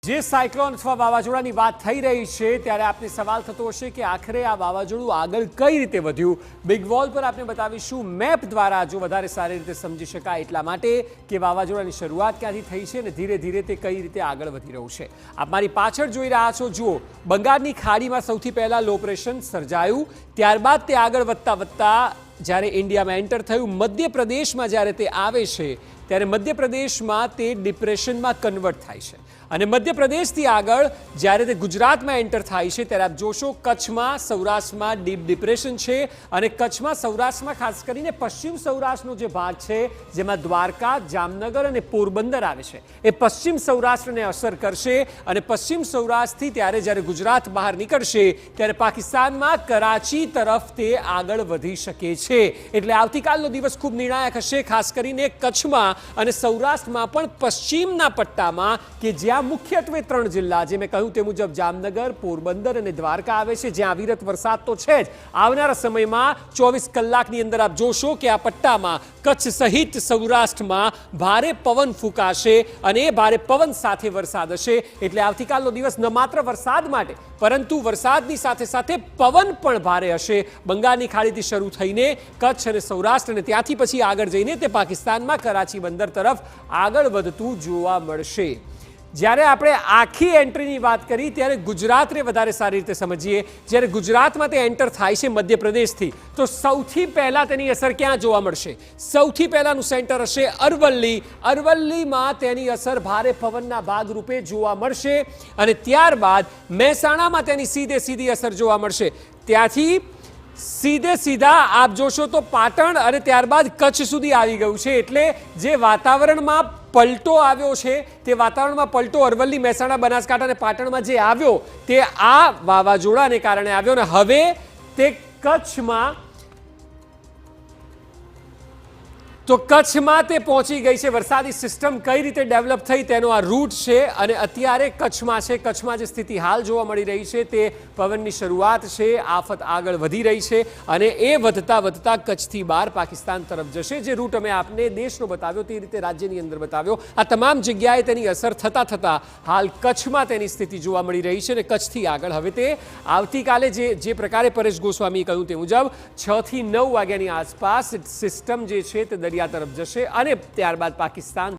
જે સાયક્લોન અથવા વાવાઝોડાની વાત થઈ રહી છે ત્યારે આપને સવાલ થતો હશે કે આખરે આ વાવાઝોડું આગળ કઈ રીતે વધ્યું। બિગ વોલ પર આપણે બતાવીશું મેપ દ્વારા, જો વધારે સારી રીતે સમજી શકાય એટલા માટે કે વાવાઝોડાની શરૂઆત ક્યાંથી થઈ છે અને ધીરે ધીરે તે કઈ રીતે આગળ વધી રહ્યું છે। આપ મારી પાછળ જોઈ રહ્યા છો, જુઓ બંગાળની ખાડીમાં સૌથી પહેલા લો પ્રેશર સર્જાયું, ત્યારબાદ તે આગળ વધતા વધતા જ્યારે ઇન્ડિયામાં એન્ટર થયું, મધ્યપ્રદેશમાં જ્યારે તે આવે છે ત્યારે મધ્યપ્રદેશમાં તે ડિપ્રેશનમાં કન્વર્ટ થાય છે અને મધ્યપ્રદેશથી આગળ જ્યારે તે ગુજરાતમાં એન્ટર થાય છે ત્યારે આપ જોશો કચ્છમાં, સૌરાષ્ટ્રમાં ડીપ ડિપ્રેશન છે અને કચ્છમાં, સૌરાષ્ટ્રમાં ખાસ કરીને પશ્ચિમ સૌરાષ્ટ્રનો જે ભાગ છે જેમાં દ્વારકા, જામનગર અને પોરબંદર આવે છે એ પશ્ચિમ સૌરાષ્ટ્રને અસર કરશે અને પશ્ચિમ સૌરાષ્ટ્રથી ત્યારે જ્યારે ગુજરાત બહાર નીકળશે ત્યારે પાકિસ્તાનમાં કરાચી તરફ તે આગળ વધી શકે છે। એટલે આવતીકાલનો દિવસ ખૂબ નિર્ણાયક હશે, ખાસ કરીને કચ્છમાં અને સૌરાષ્ટ્રમાં પણ પશ્ચિમના પટ્ટામાં કે જ્યાં મુખ્યત્વે 3 જિલ્લા, જે મેં કહ્યું તે મુજબ જામનગર, પોરબંદર અને દ્વારકા આવે છે, જ્યાં અવિરત વરસાદ તો છે જ। આવનારા સમયમાં 24 કલાકની અંદર આપ જોશો કે આ પટ્ટામાં કચ્છ સહિત સૌરાષ્ટ્રમાં ભારે પવન ફૂંકાશે અને એ ભારે પવન સાથે વરસાદ હશે। એટલે આવતીકાલનો દિવસ ન માત્ર વરસાદ માટે પરંતુ વરસાદની સાથે સાથે પવન પણ ભારે હશે। બંગાળની ખાડીથી શરૂ થઈને કચ્છ અને સૌરાષ્ટ્ર અને ત્યાંથી પછી આગળ જઈને તે પાકિસ્તાનમાં કરાચી બંદર તરફ આગળ વધતું જોવા મળશે। જ્યારે આપણે આખી એન્ટ્રીની વાત કરી ત્યારે ગુજરાતને વધારે સારી રીતે સમજીએ। જ્યારે ગુજરાતમાં તે એન્ટર થાય છે મધ્યપ્રદેશથી, તો સૌથી પહેલાં તેની અસર ક્યાં જોવા મળશે? સૌથી પહેલાંનું સેન્ટર હશે અરવલ્લી। અરવલ્લીમાં તેની અસર ભારે પવનના ભાગરૂપે જોવા મળશે અને ત્યારબાદ મહેસાણામાં તેની સીધી અસર જોવા મળશે। ત્યાંથી સીધા આપ જોશો તો પાટણ અને ત્યારબાદ કચ્છ સુધી આવી ગયું છે। એટલે જે વાતાવરણમાં પલટો આવ્યો છે તે વાતાવરણમાં પલટો અરવલ્લી, મહેસાણા, બનાસકાંઠા અને પાટણમાં જે આવ્યો તે આ વાવાઝોડાને કારણે આવ્યો અને હવે તે કચ્છમાં તે પહોંચી ગઈ છે। વરસાદી સિસ્ટમ કઈ રીતે ડેવલપ થઈ તેનો આ રૂટ છે અને અત્યારે કચ્છમાં છે। કચ્છમાં જે સ્થિતિ હાલ જોવા મળી રહી છે તે પવનની શરૂઆત છે, આફત આગળ વધી રહી છે અને એ વધતા કચ્છથી બહાર પાકિસ્તાન તરફ જશે। જે રૂટ અમે આપને દેશનો બતાવ્યો તે રીતે રાજ્યની અંદર બતાવ્યો, આ તમામ જગ્યાએ તેની અસર થતા હાલ કચ્છમાં તેની સ્થિતિ જોવા મળી રહી છે અને કચ્છથી આગળ હવે તે આવતીકાલે જે પ્રકારે પરેશ ગોસ્વામીએ કહ્યું તે મુજબ 6 થી 9 વાગ્યાની આસપાસ સિસ્ટમ જે છે તે દરિયા તરફ જશે અને ત્યારબાદ પાકિસ્તાન